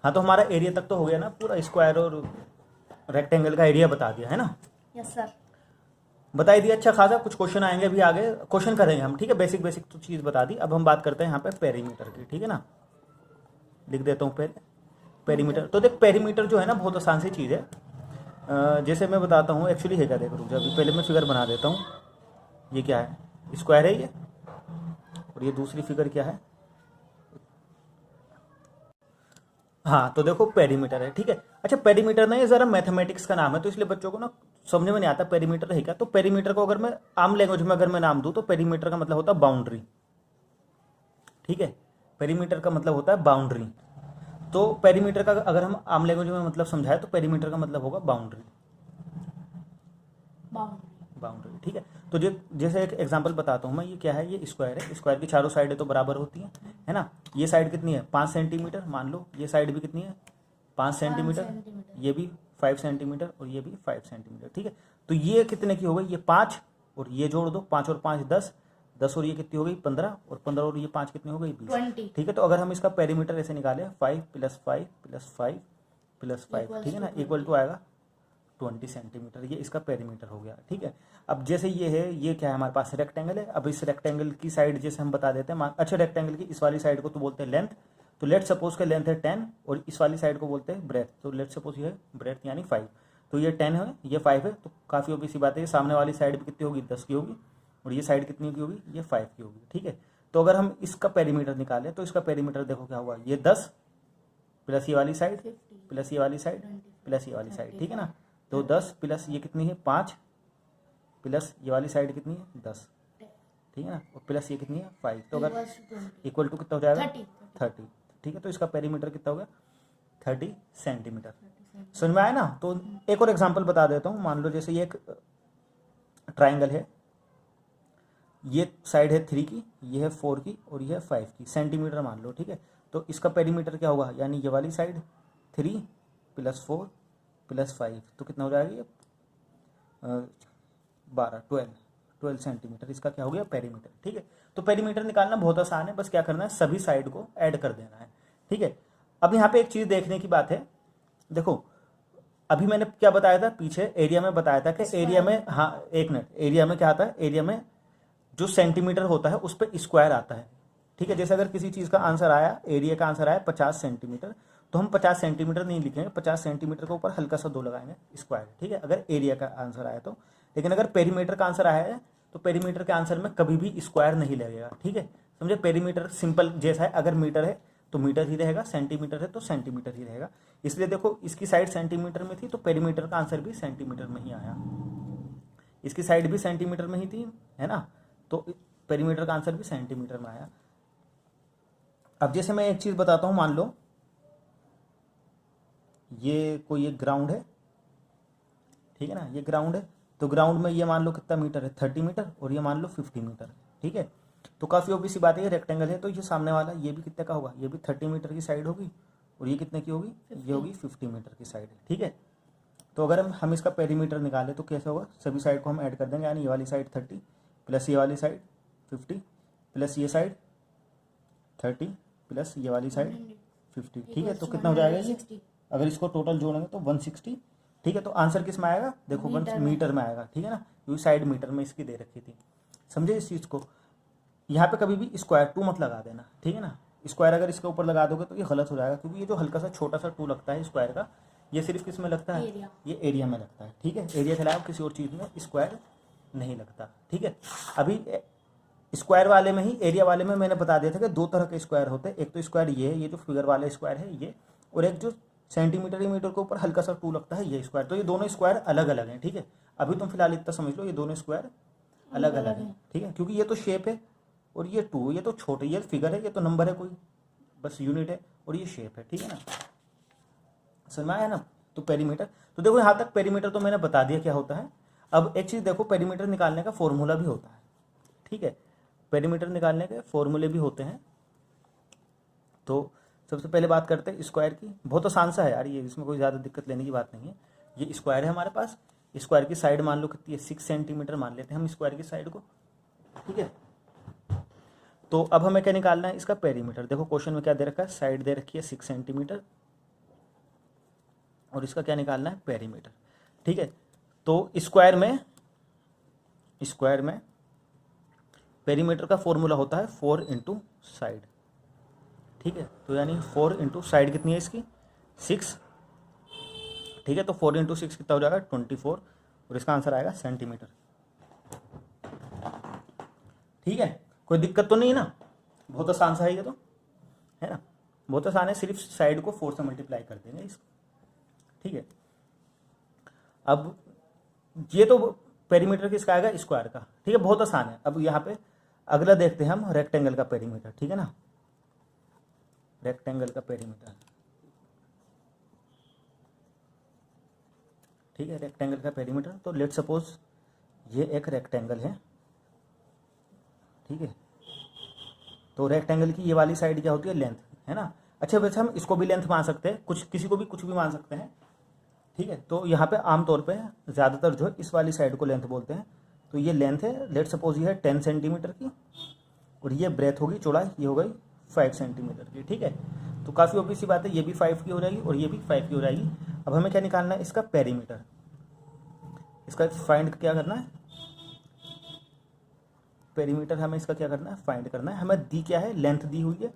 हाँ तो हमारा एरिया तक तो हो गया ना, पूरा स्क्वायर और रेक्टेंगल का एरिया बता दिया है ना। Yes sir. बताई दिया अच्छा खासा। कुछ क्वेश्चन आएंगे अभी आगे, क्वेश्चन करेंगे हम, ठीक है। बेसिक बेसिक तो चीज़ बता दी। अब हम बात करते हैं यहाँ पे पेरीमीटर की, ठीक है ना। लिख देता हूँ पहले पेरीमीटर। तो देख पेरीमीटर जो है ना बहुत आसान सी चीज़ है। जैसे मैं बताता हूँ एक्चुअली है क्या, देख रुक जा, अभी पहले मैं फिगर बना देता हूँ। ये क्या है, स्क्वायर है ये, और ये दूसरी फिगर क्या है, हाँ तो देखो पेरीमीटर है, ठीक है। अच्छा पेरीमीटर ना ये जरा मैथमेटिक्स का नाम है, तो इसलिए बच्चों को ना समझ में नहीं आता पेरीमीटर है क्या। तो पेरीमीटर को अगर मैं आम लैंग्वेज में अगर मैं नाम दूं तो पेरीमीटर का मतलब होता है बाउंड्री, ठीक है। पेरीमीटर का मतलब होता है बाउंड्री। तो पेरीमीटर का अगर हम आम लैंग्वेज में मतलब समझाए तो पेरीमीटर का मतलब होगा बाउंड्री, बाउंड्री, ठीक है। तो जैसे एक एग्जांपल बताता हूँ मैं, ये क्या है, ये स्क्वायर है। स्क्वायर की चारों साइडें तो बराबर होती हैं, है ना। ये साइड कितनी है 5 सेंटीमीटर, मान लो ये साइड भी कितनी है 5 सेंटीमीटर, ये भी 5 सेंटीमीटर और ये भी 5 सेंटीमीटर, ठीक है। तो ये कितने की हो गई, ये 5 और ये जोड़ दो, 5 और 5 10, 10 और ये कितनी हो गई 15, और 15 और ये 5 कितनी हो गई 20, ठीक है। तो अगर हम इसका पेरीमीटर ऐसे निकाले 5 + 5 + 5 + 5, ठीक है ना, इक्वल टू आएगा 20 सेंटीमीटर। ये इसका पेरीमीटर हो गया, ठीक है। अब जैसे ये है, ये क्या है हमारे पास रेक्टेंगल है। अब इस रेक्टेंगल की साइड जैसे हम बता देते हैं, अच्छा रेक्टेंगल की इस वाली साइड को तो बोलते हैं लेंथ। तो लेट सपोज का लेंथ है 10 और इस वाली साइड को बोलते हैं ब्रेथ। तो लेट सपोज ये है ब्रेथ यानी 5। तो ये 10 है, ये 5 है, तो काफ़ी ऑब्वियस सी बात है सामने वाली साइड भी कितनी होगी 10 की होगी, और ये साइड कितनी की होगी, ये 5 की होगी, ठीक है। तो अगर हम इसका पेरीमीटर निकालें तो इसका पेरीमीटर देखो क्या हुआ, ये 10 प्लस ये वाली साइड प्लस ये वाली साइड प्लस ये वाली साइड, ठीक है ना। तो 10 प्लस ये कितनी है 5 प्लस ये वाली साइड कितनी है 10, ठीक है ना, और प्लस ये कितनी है 5। तो अगर इक्वल टू कितना हो जाएगा 30, ठीक है। तो इसका पेरीमीटर कितना हो गया 30 सेंटीमीटर। समझ में आया ना। तो एक और एग्जांपल बता देता हूँ। मान लो जैसे ये एक ट्राइंगल है, ये साइड है 3 की, ये है 4 की और ये है 5 की, सेंटीमीटर मान लो, ठीक है। तो इसका पेरीमीटर क्या होगा, यानी ये वाली साइड 3 + 4 + 5, तो कितना हो जाएगा ये 12 सेंटीमीटर। इसका क्या हो गया पेरीमीटर, ठीक है। तो पेरीमीटर निकालना बहुत आसान है, बस क्या करना है सभी साइड को ऐड कर देना है, ठीक है। अब यहाँ पे एक चीज देखने की बात है, देखो अभी मैंने क्या बताया था पीछे, एरिया में बताया था कि एरिया में, हाँ एक मिनट, एरिया में क्या आता है, एरिया में जो सेंटीमीटर होता है उस पर स्क्वायर आता है, ठीक है। जैसे अगर किसी चीज़ का आंसर आया, एरिया का आंसर आया 50 सेंटीमीटर, तो हम 50 सेंटीमीटर नहीं लिखेंगे, 50 सेंटीमीटर के ऊपर हल्का सा 2 लगाएंगे स्क्वायर, ठीक है, अगर एरिया का आंसर आया तो। लेकिन अगर पेरीमीटर का आंसर आया है तो पेरीमीटर के आंसर में कभी भी स्क्वायर नहीं लगेगा, ठीक है। समझे, पेरीमीटर सिंपल जैसा है, अगर मीटर है तो मीटर ही रहेगा, सेंटीमीटर है तो सेंटीमीटर ही रहेगा। इसलिए देखो इसकी साइड सेंटीमीटर में थी तो पेरीमीटर का आंसर भी सेंटीमीटर में ही आया, इसकी साइड भी सेंटीमीटर में ही थी, है ना, तो पेरीमीटर का आंसर भी सेंटीमीटर में आया। अब जैसे मैं एक चीज बताता हूं, मान लो ये कोई एक ग्राउंड है, ठीक है ना, ये ग्राउंड है। तो ग्राउंड में ये मान लो कितना मीटर है 30 मीटर, और ये मान लो 50 मीटर, ठीक है। तो काफी ऑब्वियस सी बात है, ये रेक्टेंगल है तो ये सामने वाला ये भी कितने का होगा, ये भी 30 मीटर की साइड होगी, और ये कितने की होगी, ये होगी 50 मीटर की साइड, ठीक है। तो अगर हम इसका पेरीमीटर निकालें तो कैसे होगा, सभी साइड को हम ऐड कर देंगे, यानी ये वाली साइड 30 प्लस ये वाली साइड 50 प्लस ये साइड 30 प्लस ये वाली साइड 50, ठीक है। तो कितना हो जाएगा ये, अगर इसको टोटल जोड़ेंगे तो 160, ठीक है। तो आंसर किस में आएगा, देखो मीटर में आएगा, ठीक है ना, क्योंकि साइड मीटर में इसकी दे रखी थी। समझे इस चीज़ को। यहाँ पे कभी भी स्क्वायर 2 मत लगा देना, ठीक है ना। स्क्वायर अगर इसके ऊपर लगा दोगे तो ये गलत हो जाएगा, क्योंकि ये जो हल्का सा छोटा सा 2 लगता है स्क्वायर का, ये सिर्फ किस में लगता है, ये एरिया में लगता है, ठीक है। एरिया के अलावा किसी और चीज़ में स्क्वायर नहीं लगता, ठीक है। अभी स्क्वायर वाले में ही, एरिया वाले में मैंने बता दिया था कि 2 तरह के स्क्वायर होते हैं। एक तो स्क्वायर ये है, ये जो फिगर वाला स्क्वायर है ये, और एक जो सेंटीमीटर या मीटर के ऊपर हल्का सा 2 लगता है ये स्क्वायर। तो ये दोनों स्क्वायर अलग अलग हैं, ठीक है। अभी तुम फिलहाल इतना समझ लो, ये दोनों स्क्वायर अलग अलग हैं, ठीक है, क्योंकि ये तो शेप है और ये 2, ये तो छोटे, ये फिगर है, ये तो नंबर है कोई, बस यूनिट है, और ये शेप है, ठीक है ना। समझ में आया ना। तो पेरीमीटर, तो देखो यहाँ तक पेरीमीटर तो मैंने बता दिया क्या होता है। अब एक चीज देखो, पेरीमीटर निकालने का फॉर्मूला भी होता है, ठीक है। पेरीमीटर निकालने के फॉर्मूले भी होते हैं। तो सबसे पहले बात करते हैं स्क्वायर की। बहुत आसान सा है यार ये, इसमें कोई ज़्यादा दिक्कत लेने की बात नहीं है। ये स्क्वायर है हमारे पास, स्क्वायर की साइड मान लो कितनी है 6 सेंटीमीटर मान लेते हैं हम स्क्वायर की साइड को, ठीक है। तो अब हमें क्या निकालना है, इसका पेरीमीटर। देखो क्वेश्चन में क्या दे रखा है, साइड दे रखी है 6 सेंटीमीटर, और इसका क्या निकालना है, पेरीमीटर। ठीक है, तो स्क्वायर में पेरीमीटर का फॉर्मूला होता है 4 इंटू साइड। ठीक है, तो यानी 4 इंटू साइड कितनी है इसकी, 6। ठीक है, तो 4 इंटू 6 कितना हो जाएगा, 24, और इसका आंसर आएगा सेंटीमीटर। ठीक है, कोई दिक्कत तो नहीं है ना, बहुत आसान सा है ये तो, है ना, बहुत आसान है, सिर्फ साइड को 4 से मल्टीप्लाई कर देंगे इसको। ठीक है, अब ये तो पेरीमीटर किसका आएगा, स्क्वायर का। ठीक है, बहुत आसान है। अब यहाँ पे अगला देखते हैं हम रेक्टेंगल का पेरीमीटर। ठीक है ना, रेक्टेंगल का पेरीमीटर। ठीक है, रेक्टेंगल का पेरीमीटर, तो लेट सपोज ये एक रेक्टेंगल है। ठीक है, तो रेक्टेंगल की ये वाली साइड क्या होती है, लेंथ, है ना। अच्छा, वैसे हम इसको भी लेंथ मान सकते हैं, किसी को भी कुछ भी मान सकते हैं। ठीक है, तो यहाँ पे आमतौर पे ज़्यादातर जो है इस वाली साइड को लेंथ बोलते हैं। तो ये लेंथ है, लेट सपोज ये है 10 सेंटीमीटर की, और ये ब्रेथ होगी, चौड़ाई ये हो गई 5 सेंटीमीटर की। ठीक है, तो काफ़ी ऑब्वियस सी बात है, ये भी 5 की हो जाएगी और ये भी 5 की हो जाएगी। अब हमें क्या निकालना है, इसका पेरीमीटर, इसका फाइंड क्या करना है, पेरीमीटर हमें इसका क्या करना है, फाइंड करना है। हमें दी क्या है, लेंथ दी हुई है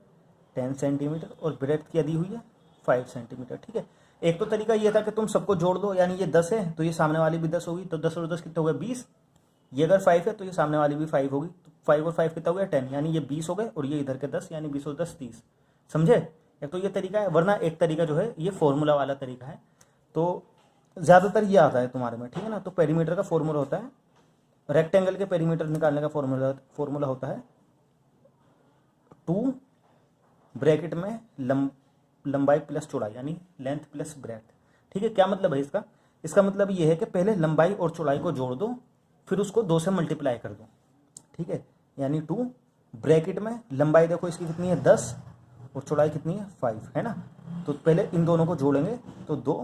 10 सेंटीमीटर और ब्रेथ क्या दी हुई है 5 सेंटीमीटर। ठीक है, एक तो तरीका ये था कि तुम सबको जोड़ दो, यानी ये 10 है तो ये सामने वाली भी 10 होगी, तो 10 और 10 कितने हो गए, 20। ये अगर 5 है तो ये सामने वाली भी 5 होगी, तो 5 और 5 कितना हो गया, 10, यानी ये 20 हो गए, और ये इधर के 10, यानी 20 और 10 30। समझे, एक तो ये तरीका है, वरना एक तरीका जो है ये फॉर्मूला वाला तरीका है, तो ज़्यादातर ये आता है तुम्हारे में। ठीक है ना, तो पेरीमीटर का फॉर्मूला होता है, रेक्टेंगल के पेरीमीटर निकालने का फॉर्मूला होता है 2 ब्रैकेट में लंबाई प्लस चौड़ाई, यानी लेंथ प्लस ब्रेथ। ठीक है, क्या मतलब है इसका, इसका मतलब ये है कि पहले लंबाई और चौड़ाई को जोड़ दो, फिर उसको 2 से मल्टीप्लाई कर दो। ठीक है, यानी 2 ब्रैकेट में लंबाई देखो इसकी कितनी है 10 और चौड़ाई कितनी है 5, है ना। तो पहले इन दोनों को जोड़ेंगे, तो 2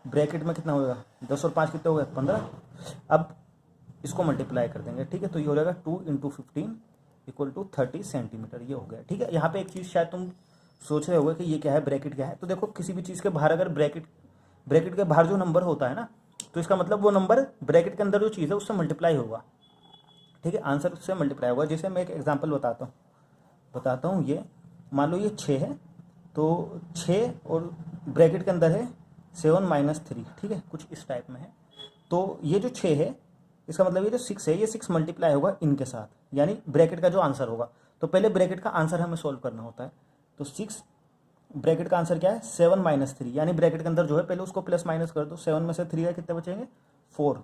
ब्रैकेट में कितना होगा, 10 और 5 कितने हो गए 15। अब इसको मल्टीप्लाई कर देंगे। ठीक है, तो ये हो जाएगा 2 इंटू 15 इक्वल टू 30 सेंटीमीटर, ये हो गया। ठीक है, यहाँ पे एक चीज़ शायद तुम सोच रहे होगे कि ये क्या है, ब्रैकेट क्या है। तो देखो, किसी भी चीज़ के बाहर अगर ब्रैकेट के बाहर जो नंबर होता है ना, तो इसका मतलब वो नंबर ब्रैकेट के अंदर जो चीज़ है उससे मल्टीप्लाई होगा। ठीक है, आंसर उससे मल्टीप्लाई होगा। जैसे मैं एक एग्जांपल बताता हूँ, ये मान लो ये 6 है, तो 6 और ब्रैकेट के अंदर है 7 माइनस 3। ठीक है, कुछ इस टाइप में है। तो ये जो 6 है, इसका मतलब ये जो 6 है, ये 6 मल्टीप्लाई होगा इनके साथ, यानी ब्रैकेट का जो आंसर होगा। तो पहले ब्रैकेट का आंसर हमें सोल्व करना होता है। तो 6 ब्रैकेट का आंसर क्या है, 7 माइनस 3, यानी ब्रैकेट के अंदर जो है पहले उसको प्लस माइनस कर दो। 7 में से 3 है, कितने बचेंगे 4,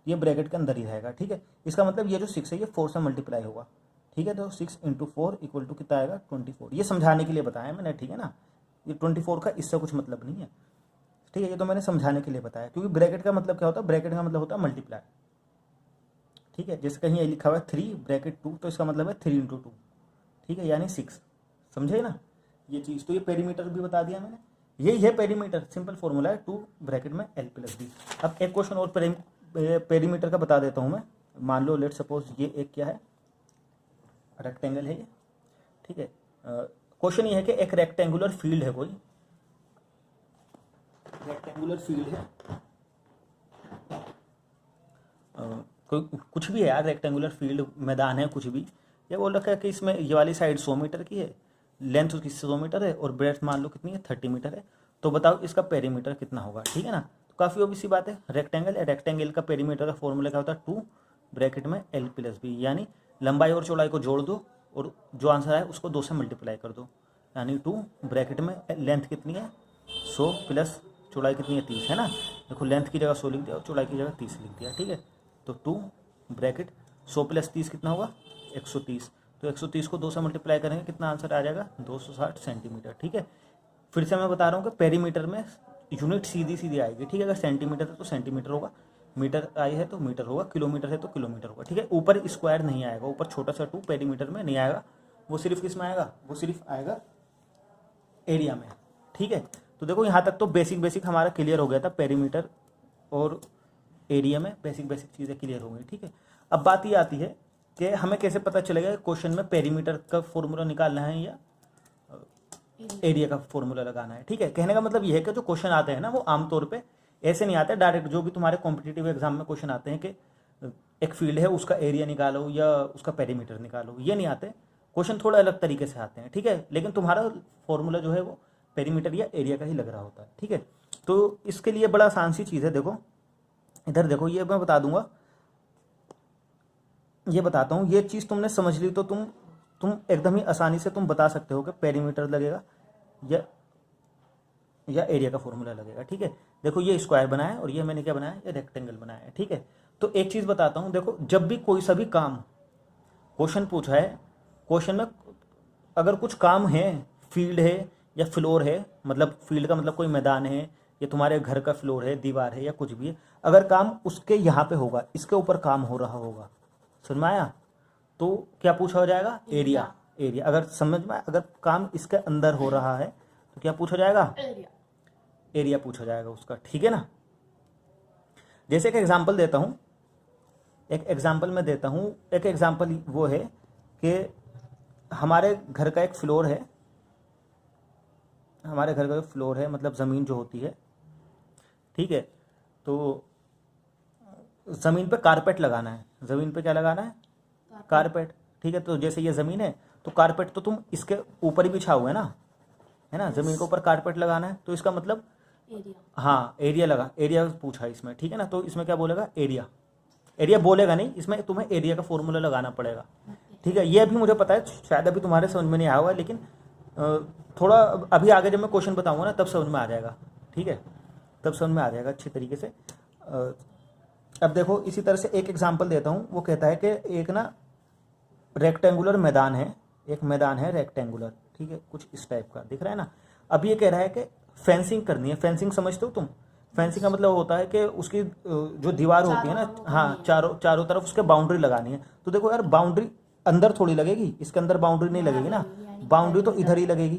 ये ब्रैकेट के अंदर ही रहेगा। ठीक है, इसका मतलब ये जो 6 है ये 4 से मल्टीप्लाई होगा। ठीक है, तो 6 इंटू 4 इक्वल टू कितना आएगा 24। ये समझाने के लिए बताया मैंने, ठीक है ना, ये 24 का इससे कुछ मतलब नहीं है। ठीक है, ये तो मैंने समझाने के लिए बताया, क्योंकि ब्रैकेट का मतलब क्या होता है, ब्रैकेट का मतलब होता है मल्टीप्लाई। ठीक है, जैसे कहीं ये लिखा हुआ है 3 ब्रैकेट 2, तो इसका मतलब है 3 इंटू 2। ठीक है, यानी 6। समझे ना ये चीज़। तो ये पेरीमीटर भी बता दिया मैंने, यही है पेरीमीटर, सिंपल फॉर्मूला है 2 ब्रैकेट में L प्लस बी। अब एक क्वेश्चन और पेरीमीटर का बता देता हूँ मैं। मान लो लेट सपोज ये एक क्या है, रेक्टेंगल है ये। ठीक है, क्वेश्चन ये है कि एक रेक्टेंगुलर फील्ड है, कोई रेक्टेंगुलर फील्ड है, कोई कुछ भी है यार, रेक्टेंगुलर फील्ड, मैदान है, कुछ भी। ये बोल रखा है कि इसमें ये वाली साइड 100 मीटर की है, लेंथ उसकी 100 मीटर है, और ब्रेथ मान लो कितनी है 30 मीटर है। तो बताओ इसका पेरीमीटर कितना होगा। ठीक है ना, तो काफ़ी ऑब्वियस सी बात है, रेक्टेंगल का पेरीमीटर का फॉर्मूला क्या होता है, 2 ब्रैकेट में L प्लस बी, यानी लंबाई और चौड़ाई को जोड़ दो और जो आंसर है उसको 2 से मल्टीप्लाई कर दो, यानी 2 ब्रैकेट में लेंथ कितनी है 100 प्लस चौड़ाई कितनी है 30, है ना। देखो, लेंथ की जगह 100 लिख दिया और चौड़ाई की जगह 30 लिख दिया। ठीक है, तो 2 ब्रैकेट 100 प्लस 30 कितना होगा 130। तो 130 को 2 से मल्टीप्लाई करेंगे, कितना आंसर आ जाएगा 260 सेंटीमीटर। ठीक है, फिर से मैं बता रहा हूँ कि पेरीमीटर में यूनिट सीधी सीधी आएगी। ठीक है, अगर सेंटीमीटर है तो सेंटीमीटर होगा, मीटर आई है तो मीटर होगा, किलोमीटर है तो किलोमीटर होगा। ठीक है, ऊपर स्क्वायर नहीं आएगा, ऊपर छोटा सा 2 पेरीमीटर में नहीं आएगा, वो सिर्फ किस में आएगा, वो सिर्फ आएगा एरिया में। ठीक है, तो देखो यहाँ तक तो बेसिक हमारा क्लियर हो गया था, पेरीमीटर और एरिया में बेसिक चीज़ें क्लियर हो गई। ठीक है, अब बात ये आती है कि हमें कैसे पता चलेगा क्वेश्चन में पेरीमीटर का फॉर्मूला निकालना है या एरिया का फॉर्मूला लगाना है। ठीक है, कहने का मतलब ये है कि जो क्वेश्चन आते हैं ना वो आमतौर पे ऐसे नहीं आते डायरेक्ट, जो भी तुम्हारे कॉम्पिटिटिव एग्जाम में क्वेश्चन आते हैं कि एक फील्ड है उसका एरिया निकालो या उसका पेरीमीटर निकालो, ये नहीं आते क्वेश्चन, थोड़ा अलग तरीके से आते हैं। ठीक है, लेकिन तुम्हारा फॉर्मूला जो है वो पेरीमीटर या एरिया का ही लग रहा होता है। ठीक है, तो इसके लिए बड़ा आसान सी चीज़ है, देखो इधर देखो, ये मैं बता दूंगा, ये बताता हूँ, ये चीज़ तुमने समझ ली तो तुम एकदम ही आसानी से तुम बता सकते हो कि पेरीमीटर लगेगा या एरिया का फॉर्मूला लगेगा। ठीक है, देखो ये स्क्वायर बनाया और ये मैंने क्या बनाया, ये रेक्टेंगल बनाया है। ठीक है, तो एक चीज़ बताता हूँ, देखो जब भी कोई सा भी काम क्वेश्चन पूछा है, क्वेश्चन में अगर कुछ काम है, फील्ड है या फ्लोर है, मतलब फील्ड का मतलब कोई मैदान है या तुम्हारे घर का फ्लोर है, दीवार है या कुछ भी है, अगर काम उसके यहाँ पे होगा, इसके ऊपर काम हो रहा होगा, समझ में आया, तो क्या पूछा हो जाएगा, एरिया। एरिया अगर समझ में, अगर काम इसके अंदर हो रहा है तो क्या पूछा जाएगा, एरिया पूछा जाएगा उसका। ठीक है ना, जैसे एक एग्जांपल देता हूँ, एक एग्जांपल मैं देता हूँ, एक एग्जांपल वो है कि हमारे घर का एक फ्लोर है, हमारे घर का फ्लोर है मतलब ज़मीन जो होती है। ठीक है, तो ज़मीन पे कारपेट लगाना है, ज़मीन पे क्या लगाना है, कारपेट। ठीक है, तो जैसे ये ज़मीन है तो कारपेट तो तुम इसके ऊपर ही बिछा हुआ है ना, है ना, ज़मीन के ऊपर कारपेट लगाना है, तो इसका मतलब एरिया, हाँ एरिया लगा, एरिया पूछा इसमें। ठीक है ना, तो इसमें क्या बोलेगा, एरिया। एरिया बोलेगा नहीं, इसमें तुम्हें एरिया का फॉर्मूला लगाना पड़ेगा। ठीक है, ये अभी मुझे पता है शायद अभी तुम्हारे समझ में नहीं आया हुआ, लेकिन थोड़ा अभी आगे जब मैं क्वेश्चन बताऊंगा ना तब समझ में आ जाएगा। ठीक है, तब समझ में आ जाएगा अच्छी तरीके से। अब देखो इसी तरह से एक एग्जांपल देता हूँ, वो कहता है कि एक ना रेक्टेंगुलर मैदान है, एक मैदान है रेक्टेंगुलर। ठीक है, कुछ इस टाइप का दिख रहा है ना। अब ये कह रहा है कि फेंसिंग करनी है। फेंसिंग समझते हो तुम, फेंसिंग का मतलब होता है कि उसकी जो दीवार होती है ना, हाँ चारों तरफ उसके बाउंड्री लगानी है। तो देखो यार, बाउंड्री अंदर थोड़ी लगेगी, इसके अंदर बाउंड्री नहीं लगेगी ना, बाउंड्री तो इधर ही लगेगी।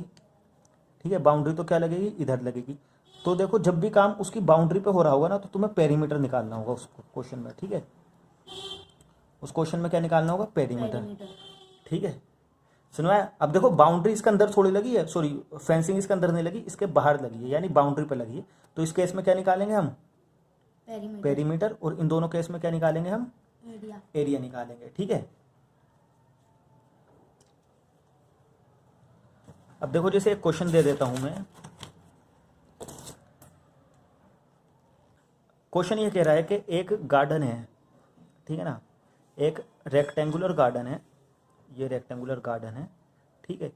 ठीक है, बाउंड्री तो क्या लगेगी, इधर लगेगी। तो देखो जब भी काम उसकी बाउंड्री पे हो रहा होगा ना, तो तुम्हें पेरीमीटर निकालना होगा उस क्वेश्चन में। ठीक है, उस क्वेश्चन में क्या निकालना होगा, पेरीमीटर। ठीक है, सुनवाया। अब देखो बाउंड्री इसके अंदर थोड़ी लगी है, सॉरी फेंसिंग इसके अंदर नहीं लगी, इसके बाहर लगी है, यानी बाउंड्री पे लगी है। तो इस केस में क्या निकालेंगे हम, पेरीमीटर। और इन दोनों केस में क्या निकालेंगे हम, एरिया निकालेंगे। ठीक है, अब देखो जैसे एक क्वेश्चन दे देता हूं मैं, क्वेश्चन ये कह रहा है कि एक गार्डन है, ठीक है ना, एक रेक्टेंगुलर गार्डन है, ये रेक्टेंगुलर गार्डन है। ठीक है,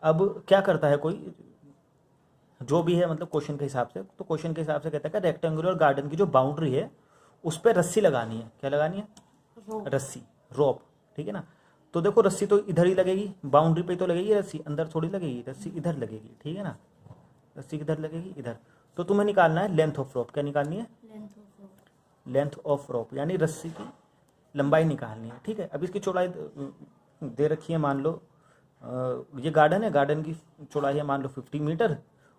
अब क्या करता है कोई, जो भी है मतलब क्वेश्चन के हिसाब से, तो क्वेश्चन के हिसाब से कहता है कि रेक्टेंगुलर गार्डन की जो बाउंड्री है उस पर रस्सी लगानी है। क्या लगानी है, रस्सी, रोप। ठीक है ना, तो देखो रस्सी तो इधर ही लगेगी, बाउंड्री पे तो लगेगी रस्सी, अंदर थोड़ी लगेगी, रस्सी इधर लगेगी। ठीक है ना, रस्सी किधर लगेगी, इधर। तो तुम्हें निकालना है लेंथ ऑफ रोप। क्या निकालनी है, लेंथ ऑफ रोप, यानी रस्सी की लंबाई निकालनी है। ठीक है, अब इसकी चौड़ाई दे रखी है, मान लो ये गार्डन है, गार्डन की चौड़ाई है मान लो 50 मीटर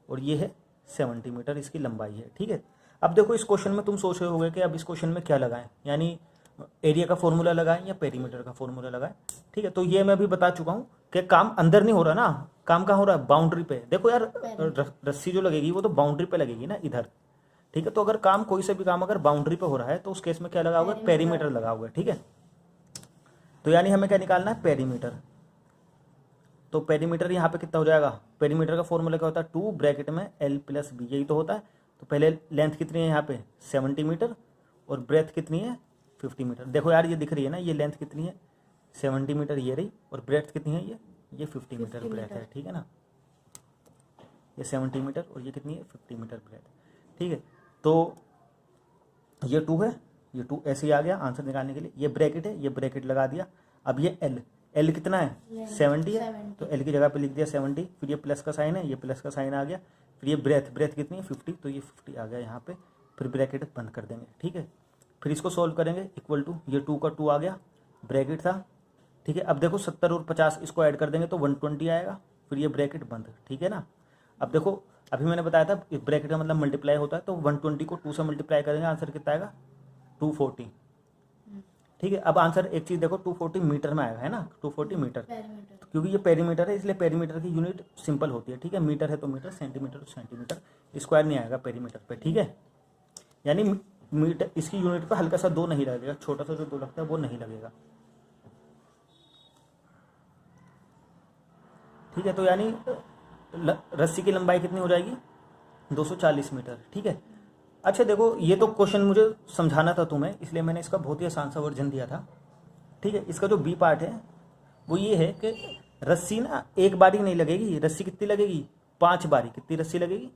और ये है 70 मीटर इसकी लंबाई है। ठीक है, अब देखो इस क्वेश्चन में तुम सोच रहे होगे कि अब इस क्वेश्चन में क्या लगाएं, यानी एरिया का फॉर्मूला लगाएं या पेरीमीटर का फॉर्मूला लगाएं। ठीक है, तो ये मैं भी बता चुका हूँ कि काम अंदर नहीं हो रहा ना, काम कहाँ हो रहा है, बाउंड्री पे। देखो यार रस्सी जो लगेगी वो तो बाउंड्री पे लगेगी ना, इधर। ठीक है, तो अगर काम कोई से भी काम अगर बाउंड्री पे हो रहा है तो उस केस में क्या लगा हुआ है, पेरीमीटर लगा हुआ है। ठीक है, तो यानी हमें क्या निकालना है, पेरीमीटर। तो पेरीमीटर यहाँ पे कितना हो जाएगा, पेरीमीटर का फॉर्मूला क्या होता है, 2 ब्रैकेट में L + B, यही तो होता है। तो पहले लेंथ कितनी है यहाँ पे 70 मीटर और ब्रेथ कितनी है 50 मीटर। देखो यार ये दिख रही है ना, ये लेंथ कितनी है 70 मीटर ये रही, और ब्रेथ कितनी है ये 50 मीटर ब्रेथ है। ठीक है ना, ये 70 मीटर और ये कितनी है 50 मीटर ब्रेथ। ठीक है, तो ये 2 है, ये 2 ऐसे ही आ गया आंसर निकालने के लिए। ये ब्रैकेट है, ये ब्रैकेट लगा दिया। अब ये L कितना है 70 है, तो L की जगह पे लिख दिया 70। फिर ये प्लस का साइन है, ये प्लस का साइन आ गया। फिर ये ब्रेथ कितनी है 50, तो ये 50 आ गया यहाँ पे। फिर ब्रैकेट बंद कर देंगे। ठीक है, फिर इसको सॉल्व करेंगे, इक्वल टू ये 2 का 2 आ गया, ब्रैकेट था। ठीक है, अब देखो 70 और 50 इसको ऐड कर देंगे तो 120 आएगा। फिर ये ब्रैकेट बंद। ठीक है ना, अब देखो अभी मैंने बताया था इस ब्रैकेट का मतलब मल्टीप्लाई होता है, तो 120 को 2 से मल्टीप्लाई करेंगे, आंसर कितना आएगा 240। ठीक है। अब आंसर एक चीज़ देखो 240 मीटर में आएगा, है ना, 240 मीटर, क्योंकि ये पेरीमीटर है इसलिए पेरीमीटर की यूनिट सिंपल होती है, ठीक है। मीटर है तो मीटर, सेंटीमीटर तो सेंटीमीटर, स्क्वायर नहीं आएगा पेरीमीटर पे, ठीक है। यानी मीटर इसकी यूनिट पे हल्का सा 2 नहीं लगेगा, छोटा सा जो 2 लगता है वो नहीं लगेगा, ठीक है। तो यानी रस्सी की लंबाई कितनी हो जाएगी, 240 मीटर, ठीक है। अच्छा देखो, ये तो क्वेश्चन मुझे समझाना था तुम्हें, इसलिए मैंने इसका बहुत ही आसान सा वर्जन दिया था, ठीक है। इसका जो बी पार्ट है वो ये है कि रस्सी ना एक बारी नहीं लगेगी, रस्सी कितनी लगेगी, 5 बारी। कितनी रस्सी लगेगी,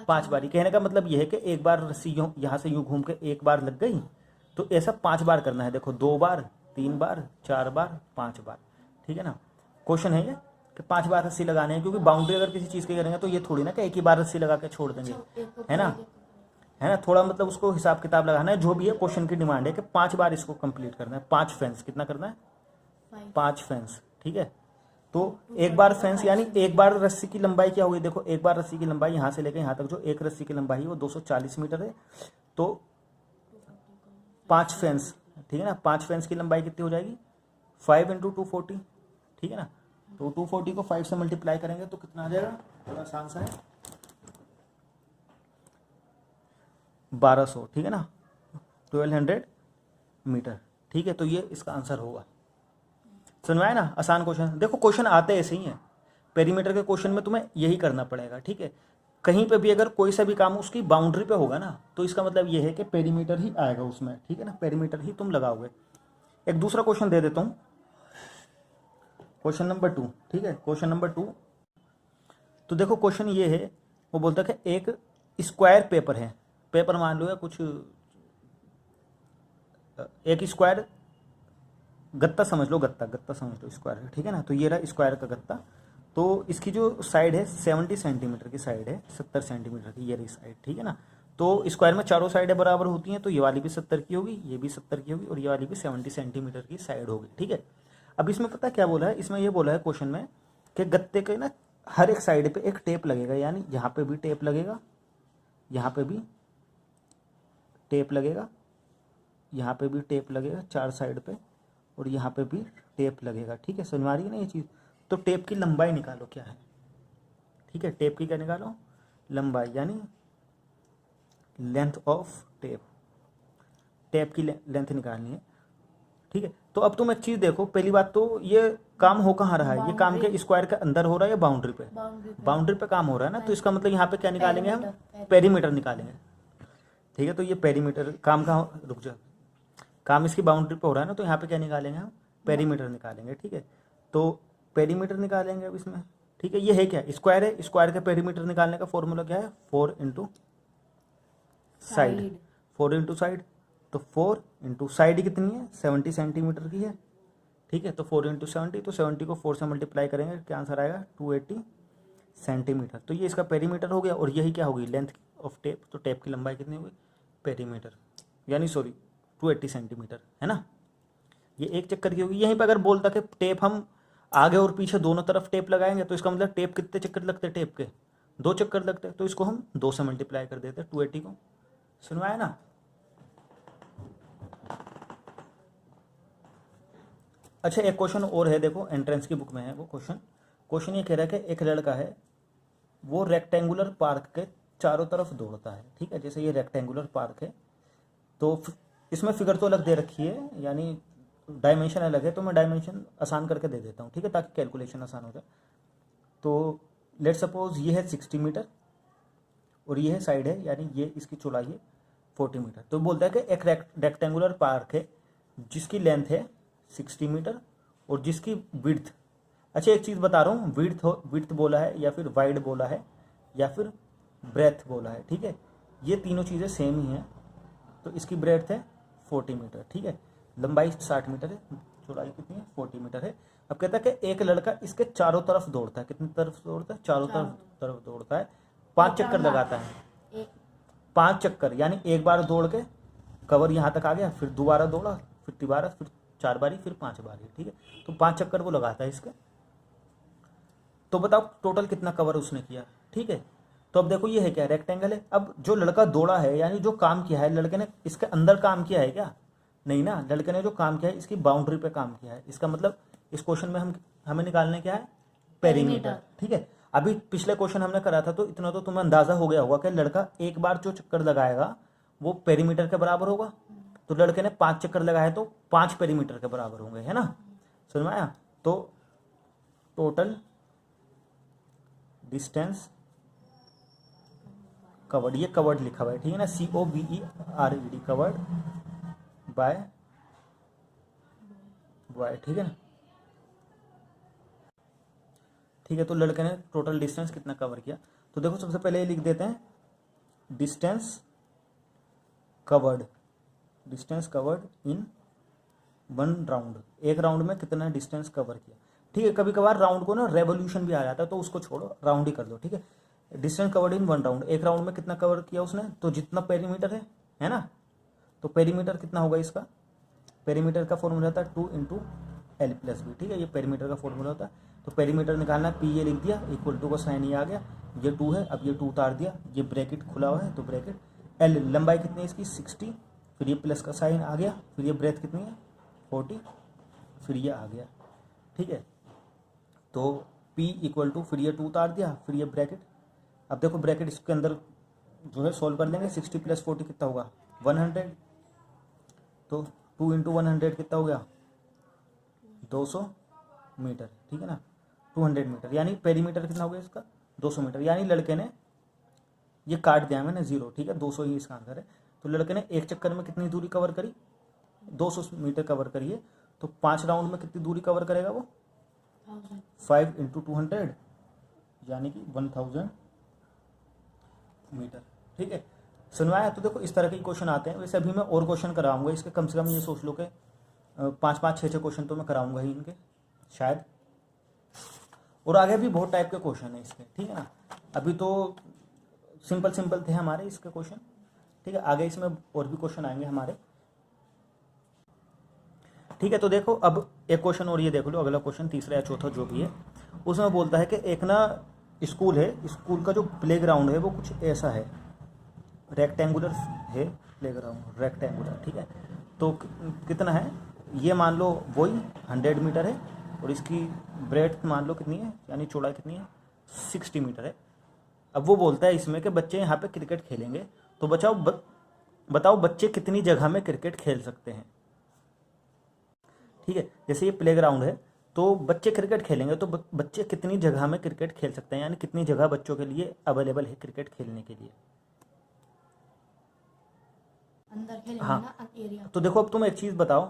5 बारी। कहने का मतलब ये है कि एक बार रस्सी यहाँ से यूँ घूम के एक बार लग गई, तो ऐसा 5 बार करना है। देखो 2 बार, 3 बार, 4 बार, 5 बार, ठीक है ना। क्वेश्चन है ये कि 5 बार रस्सी लगाने हैं, क्योंकि बाउंड्री अगर किसी चीज़ की करेंगे तो ये थोड़ी ना कि एक ही बार रस्सी लगा के छोड़ देंगे, है ना, है ना। थोड़ा मतलब उसको हिसाब किताब लगाना है, जो भी है क्वेश्चन की डिमांड है कि 5 बार इसको कंप्लीट करना है। 5 फेंस कितना करना है, 5 फेंस, ठीक है। तो एक बार फेंस यानी एक बार रस्सी की लंबाई क्या हुई, देखो एक बार रस्सी की लंबाई यहाँ से लेकर यहाँ तक जो एक रस्सी की लंबाई है वो 240 मीटर है, तो 5 फेंस, ठीक है ना। 5 फेंस की लंबाई कितनी हो जाएगी, 5 इंटू 240, ठीक है ना। तो 240 को 5 से मल्टीप्लाई करेंगे तो कितना आ जाएगा, थोड़ा आसान सा है, 1200, ठीक है ना, 1200 मीटर, ठीक है। तो ये इसका आंसर होगा। समझ में आया ना, आसान क्वेश्चन। देखो क्वेश्चन आते ऐसे ही हैं, पेरीमीटर के क्वेश्चन में तुम्हें यही करना पड़ेगा, ठीक है। कहीं पे भी अगर कोई सा भी काम उसकी बाउंड्री पे होगा ना, तो इसका मतलब ये है कि पेरीमीटर ही आएगा उसमें, ठीक है ना, पेरीमीटर ही तुम लगाओगे। एक दूसरा क्वेश्चन दे देता हूँ, क्वेश्चन नंबर 2, ठीक है। क्वेश्चन नंबर 2, तो देखो क्वेश्चन ये है, वो बोलता है कि एक स्क्वायर पेपर है, पेपर मान लो या कुछ, एक स्क्वायर गत्ता समझ लो, गत्ता समझ लो, स्क्वायर, ठीक है ना। तो ये रहा स्क्वायर का गत्ता, तो इसकी जो साइड है 70 सेंटीमीटर की साइड है, 70 सेंटीमीटर की ये रही साइड, ठीक है ना। तो स्क्वायर में चारों साइडें बराबर होती हैं, तो ये वाली भी 70 की होगी, ये भी 70 की होगी, और ये वाली भी 70 सेंटीमीटर की साइड होगी, ठीक है। अब इसमें पता क्या बोला है, इसमें ये बोला है क्वेश्चन में कि गत्ते के ना हर एक साइड पे एक टेप लगेगा, यानी यहाँ पे भी टेप लगेगा, यहाँ पे भी टेप लगेगा, यहाँ पे भी टेप लगेगा 4 साइड पे, और यहाँ पे भी टेप लगेगा, ठीक है। समझ में आ रही है ना ये चीज़। तो टेप की लंबाई निकालो क्या है, ठीक है। टेप की क्या निकालो, लंबाई, यानी लेंथ ऑफ टेप, टेप की लेंथ निकालनी है, ठीक है। तो अब तुम एक चीज़ देखो, पहली बात तो ये काम हो कहाँ रहा है, ये काम के स्क्वायर के अंदर हो रहा है या बाउंड्री पे, बाउंड्री पे काम हो रहा है ना। तो इसका मतलब यहाँ पे क्या निकालेंगे हम, पेरीमीटर निकालेंगे, ठीक है। तो ये पेरीमीटर काम कहाँ, रुक जा, काम इसकी बाउंड्री पे हो रहा है ना, तो यहाँ पे क्या निकालेंगे हम, पेरीमीटर निकालेंगे, ठीक है। तो पेरीमीटर निकालेंगे अब इसमें, ठीक है। ये है क्या, स्क्वायर है, स्क्वायर का पेरीमीटर निकालने का फॉर्मूला क्या है, 4 इंटू साइड, 4 इंटू साइड, तो 4 इंटू साइड कितनी है, 70 सेंटीमीटर की है, ठीक है। तो 4 इंटू 70, तो 70 को 4 से मल्टीप्लाई करेंगे, क्या आंसर आएगा, 280 सेंटीमीटर। तो ये इसका पेरीमीटर हो गया, और यही क्या होगी, लेंथ ऑफ टेप। तो टेप की लंबाई कितनी होगी, पेरीमीटर, यानी सॉरी 280 सेंटीमीटर, है ना। ये एक चक्कर की होगी। यहीं पर अगर बोलता कि टेप हम आगे और पीछे दोनों तरफ टेप लगाएंगे, तो इसका मतलब टेप कितने चक्कर लगते हैं, टेप के 2 चक्कर लगते हैं, तो इसको हम 2 से मल्टीप्लाई कर देते हैं 280 को। सुनवाया ना। अच्छा एक क्वेश्चन और है, देखो एंट्रेंस की बुक में है वो क्वेश्चन ये कह रहा है कि एक लड़का है, वो रेक्टेंगुलर पार्क के चारों तरफ दौड़ता है, ठीक है। जैसे ये रेक्टेंगुलर पार्क है, तो इसमें फिगर तो अलग दे रखी है, यानी डायमेंशन अलग है, तो मैं डायमेंशन आसान करके दे देता हूँ, ठीक है, ताकि कैलकुलेशन आसान हो जाए। तो लेट सपोज ये है 60 मीटर और ये है साइड है, यानी ये इसकी चौड़ाई है 40 मीटर। तो बोलता है कि एक रेक्टेंगुलर पार्क है जिसकी लेंथ है 60 मीटर और जिसकी विड्थ, अच्छा एक चीज़ बता रहा हूँ, विड्थ बोला है या फिर वाइड बोला है या फिर ब्रेथ बोला है, ठीक है। ये तीनों चीज़ें सेम ही हैं। तो इसकी ब्रेथ है 40 मीटर, ठीक है, लंबाई 60 मीटर है, चौड़ाई कितनी है 40 मीटर है। अब कहता है कि एक लड़का इसके चारों तरफ दौड़ता है, कितनी तरफ दौड़ता है, चारों तरफ दौड़ता है, 5 चक्कर लगाता है, 5 चक्कर, यानी एक बार दौड़ के कवर यहाँ तक आ गया, फिर दोबारा दौड़ा, फिर दोबारा, फिर 4 बारी, फिर 5 बारी, ठीक है। तो 5 चक्कर वो लगाता है इसके। तो बताओ टोटल कितना कवर उसने किया, ठीक है। तो अब देखो ये है क्या, रेक्टेंगल है। अब जो लड़का दौड़ा है, यानी जो काम किया है लड़के ने, इसके अंदर काम किया है क्या, नहीं ना, लड़के ने जो काम किया है इसकी बाउंड्री पे काम किया है। इसका मतलब इस क्वेश्चन में हमें निकालने क्या है, पेरीमीटर। ठीक है, अभी पिछले क्वेश्चन हमने करा था तो इतना तो तुम्हें अंदाजा हो गया होगा कि लड़का एक बार जो चक्कर लगाएगा वो पेरीमीटर के बराबर होगा। तो लड़के ने 5 चक्कर लगाए तो 5 पेरीमीटर के बराबर होंगे, है ना, समझ में आया। तो टोटल डिस्टेंस कवर्ड, ये कवर्ड लिखा हुआ है, ठीक है ना, COVERED, कवर्ड बाय, ठीक है ना। ठीक है, तो लड़के ने टोटल डिस्टेंस कितना कवर किया, तो देखो सबसे पहले ये लिख देते हैं डिस्टेंस कवर्ड इन 1 राउंड, एक राउंड में कितना डिस्टेंस कवर किया। ठीक है, कभी कभार राउंड को ना रेवोल्यूशन भी आ जाता है तो उसको छोड़ो, राउंड ही कर दो। ठीक है, डिस्टेंस कवर्ड इन 1 राउंड, एक राउंड में कितना कवर किया उसने, तो जितना पेरीमीटर है ना, तो पेरीमीटर कितना होगा इसका, पेरीमीटर का फॉर्मूला होता है 2 × L+B। ठीक है, ये पेरीमीटर का फॉर्मूला होता है। तो पेरीमीटर निकालना है, P ये लिख दिया, इक्वल टू का साइन ये आ गया, ये 2 है, अब ये 2 उतार दिया, ये ब्रैकेट खुला हुआ है तो ब्रैकेट, L लंबाई कितनी है इसकी 60, फिर ये प्लस का साइन आ गया, फिर ये ब्रेथ कितनी है 40, फिर ये आ गया। ठीक है, तो P इक्वल टू, फिर ये 2 उतार दिया, फिर ये ब्रैकेट। अब देखो ब्रैकेट इसके अंदर जो है सोल्व कर लेंगे, 60 + 40 कितना होगा 100, तो 2 × 100 कितना हो गया 200 मीटर। ठीक है ना, 200 मीटर, यानी पेरीमीटर कितना हो गया इसका 200 मीटर, यानी लड़के ने ये काट दिया मैंने 0। ठीक है, 200 ही इसका आंसर है। तो लड़के ने एक चक्कर में कितनी दूरी कवर करी, 200 मीटर कवर करिए, तो 5 राउंड में कितनी दूरी कवर करेगा वो 5 × 200, यानी कि 1000 मीटर। ठीक है, सुनवाया। तो देखो इस तरह के क्वेश्चन आते हैं। वैसे अभी मैं और क्वेश्चन कराऊंगा इसके, कम से कम ये सोच लो कि 5-5, 6-6 क्वेश्चन तो मैं कराऊंगा ही इनके शायद, और आगे भी बहुत टाइप के क्वेश्चन है इसके। ठीक है ना, अभी तो सिंपल थे हमारे इसके क्वेश्चन। ठीक है, आगे इसमें और भी क्वेश्चन आएंगे हमारे। ठीक है, तो देखो अब एक क्वेश्चन और ये देख लो, अगला क्वेश्चन तीसरा या चौथा जो भी है, उसमें बोलता है कि एक ना स्कूल है, स्कूल का जो प्लेग्राउंड है वो कुछ ऐसा है, रेक्टेंगुलर है प्लेग्राउंड, रेक्टेंगुलर। ठीक है, तो कितना है ये मान लो वही 100 मीटर है, और इसकी ब्रेड्थ मान लो कितनी है, यानी चौड़ाई कितनी है 60 मीटर है। अब वो बोलता है इसमें कि बच्चे यहाँ पे क्रिकेट खेलेंगे, तो बताओ बच्चे कितनी जगह में क्रिकेट खेल सकते हैं। ठीक है, जैसे ये प्लेग्राउंड है तो बच्चे क्रिकेट खेलेंगे, तो बच्चे कितनी जगह में क्रिकेट खेल सकते हैं, यानी कितनी जगह बच्चों के लिए अवेलेबल है क्रिकेट खेलने के लिए। अंदर खेलेंगे हाँ, ना एरिया। तो देखो अब तुम एक चीज बताओ,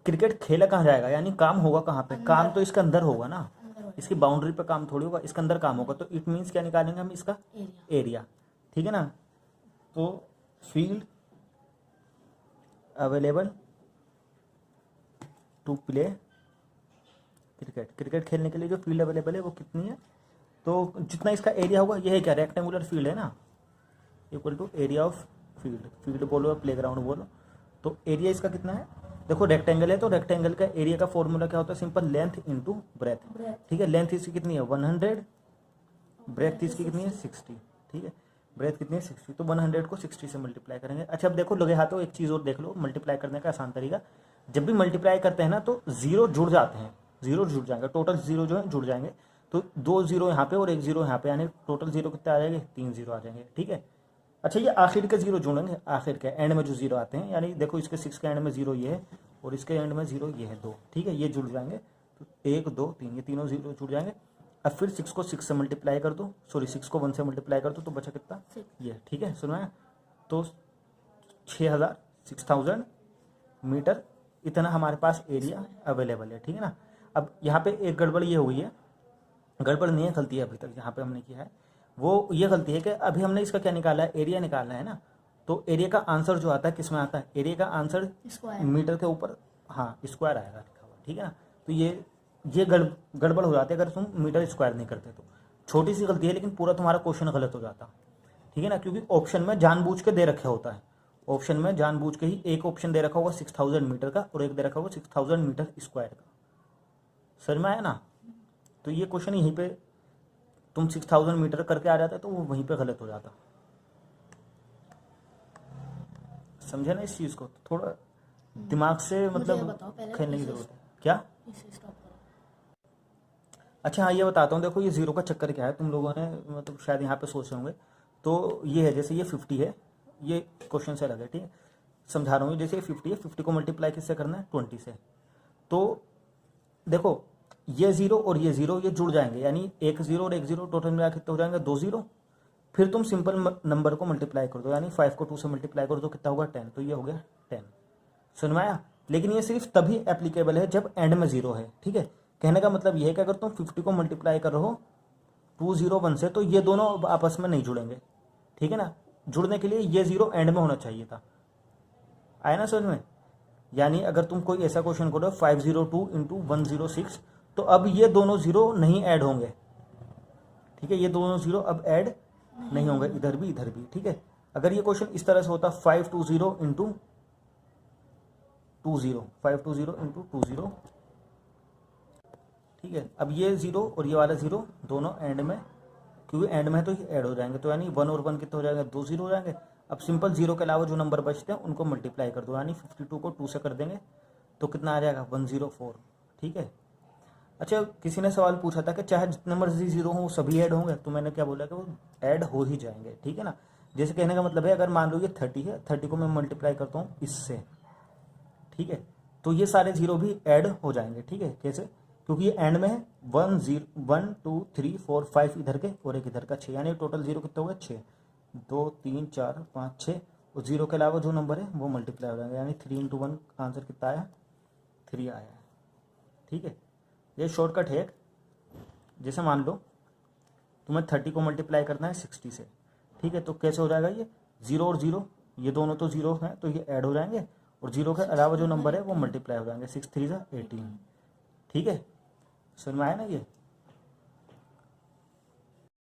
क्रिकेट खेला कहाँ जाएगा, यानी काम होगा कहाँ पे, काम तो इसके अंदर होगा ना, इसकी बाउंड्री पे काम थोड़ी होगा, इसके अंदर काम होगा। तो इट मीन्स क्या निकालेंगे हम इसका एरिया। ठीक है ना, तो field available to play cricket, cricket खेलने के लिए जो फील्ड अवेलेबल है वो कितनी है, तो जितना इसका एरिया होगा, यह है क्या रेक्टेंगुलर फील्ड है ना, equal to area of field, field बोलो या प्लेग्राउंड बोलो, तो एरिया इसका कितना है। देखो रेक्टेंगल है तो रेक्टेंगल का एरिया का फॉर्मूला क्या होता है, सिंपल लेंथ इंटू ब्रेथ। ठीक है, लेंथ इसकी कितनी है 100, ब्रेथ इसकी कितनी है 60। ठीक है, ब्रेथ कितनी है 60, तो 100 को 60 से मल्टीप्लाई करेंगे। अच्छा अब देखो लगे हाथों एक चीज़ और देख लो, मल्टीप्लाई करने का आसान तरीका, जब भी मल्टीप्लाई करते हैं ना तो जीरो जुड़ जाते हैं, जीरो जुड़ जाएंगे, टोटल जीरो जो है जुड़ जाएंगे, तो 2 जीरो यहाँ पे और 1 जीरो यहाँ पे, यानी टोटल जीरो कितने आ जाएंगे 3 जीरो आ जाएंगे। ठीक है, अच्छा ये आखिर के जीरो जुड़ेंगे, आखिर के एंड में जो जीरो आते हैं, यानी देखो इसके 6 के एंड में जीरो ये है और इसके एंड में जीरो ये है 2। ठीक है, ये जुड़ जाएंगे, तो 1 2 3 ये तीनों जीरो जुड़ जाएंगे। अब फिर 6 को 6 से मल्टीप्लाई कर दो, सॉरी 6 को 1 से मल्टीप्लाई कर दो, तो बचा कितना ये। ठीक है, सुना है, तो 6000 मीटर इतना हमारे पास एरिया अवेलेबल है। ठीक है ना, अब यहाँ पे एक गड़बड़ ये हुई है, गड़बड़ नहीं है, गलती है अभी तक यहाँ पे हमने किया है, वो ये गलती है कि अभी हमने इसका क्या निकाला है, एरिया निकालना है ना, तो एरिया का आंसर जो आता है किस में आता है, एरिया का आंसर मीटर के ऊपर, हाँ स्क्वायर आएगा लिखा हुआ। ठीक है ना, तो ये गड़बड़ हो जाती है अगर तुम मीटर स्क्वायर नहीं करते, तो छोटी सी गलती है लेकिन पूरा तुम्हारा क्वेश्चन गलत हो जाता। ठीक है ना, क्योंकि ऑप्शन में जानबूझ के दे रखे होता है, ऑप्शन में जानबूझ के ही एक ऑप्शन दे रखा होगा 6000 मीटर का और एक दे रखा होगा 6000 मीटर स्क्वायर का। समझ में आया ना, तो ये क्वेश्चन यहीं पे तुम 6000 मीटर करके आ जाता है तो वो वहीं पे गलत हो जाता। समझे ना इस चीज़ को, थोड़ा दिमाग से मुझे मतलब ये बताओ पहले खेलने की इसे जरूरत है क्या। इसे स्टॉप करो। अच्छा हाँ ये बताता हूँ, देखो ये जीरो का चक्कर क्या है, तुम लोगों ने मतलब शायद यहाँ पे सोचे होंगे। तो ये है जैसे ये 50 है, ये क्वेश्चन से अलग है, ठीक है, समझा रहा हूँ। जैसे ये 50 है, 50 को मल्टीप्लाई किससे करना है, 20 से। तो देखो ये जीरो और ये जीरो ये जुड़ जाएंगे, यानी एक जीरो और एक जीरो टोटल मिला कितने हो जाएंगे, 2 जीरो। फिर तुम सिंपल नंबर को मल्टीप्लाई कर दो, यानी 5 को 2 से मल्टीप्लाई कर दो, कितना होगा 10, तो ये हो गया 10। समझ में आया। लेकिन ये सिर्फ तभी एप्लीकेबल है जब एंड में जीरो है, ठीक है। कहने का मतलब ये है कि अगर तुम 50 को मल्टीप्लाई कर रहे हो 201 से, तो ये दोनों अब आपस में नहीं जुड़ेंगे, ठीक है ना। जुड़ने के लिए ये जीरो एंड में होना चाहिए था, आया ना समझ में। यानी अगर तुम कोई ऐसा क्वेश्चन करो 502 इंटू 106, तो अब ये दोनों जीरो नहीं ऐड होंगे, ठीक है, ये दोनों जीरो अब ऐड नहीं होंगे, इधर भी, ठीक है। अगर ये क्वेश्चन इस तरह से होता 520 इंटू 20, 520 इंटू 20, ठीक है। अब ये जीरो और ये वाला जीरो दोनों एंड में, क्योंकि एंड में है तो ये ऐड हो जाएंगे, तो यानी 1 और 1 कितने हो जाएंगे, 2 जीरो हो जाएंगे। अब सिंपल जीरो के अलावा जो नंबर बचते हैं उनको मल्टीप्लाई कर दो, यानी 52 को 2 से कर देंगे तो कितना आ जाएगा 104, ठीक है। अच्छा किसी ने सवाल पूछा था कि चाहे जितने मर्जी जीरो हो सभी ऐड होंगे, तो मैंने क्या बोला कि वो ऐड हो ही जाएंगे, ठीक है ना। जैसे कहने का मतलब है अगर मान लो ये 30 है, 30 को मैं मल्टीप्लाई करता हूँ इससे, ठीक है, तो ये सारे जीरो भी ऐड हो जाएंगे, ठीक है। कैसे, क्योंकि ये एंड में है, 1 2 3 4 5 इधर के और एक इधर का 6, यानी टोटल जीरो कितना होगा 6, 2 3 4 5 6, और जीरो के अलावा जो नंबर है वो मल्टीप्लाई हो जाएंगे, यानी 3 इंटू 1 आंसर कितना आया, 3 आया है, ठीक है। ये शॉर्टकट है। जैसे मान लो तुम्हें 30 को मल्टीप्लाई करना है 60 से, ठीक है, तो कैसे हो जाएगा, ये जीरो और जीरो ये दोनों तो जीरो हैं तो ये ऐड हो जाएंगे, और जीरो के अलावा जो नंबर है वो मल्टीप्लाई हो जाएंगे, 6 3 18, ठीक है। समझ में आया ना ये।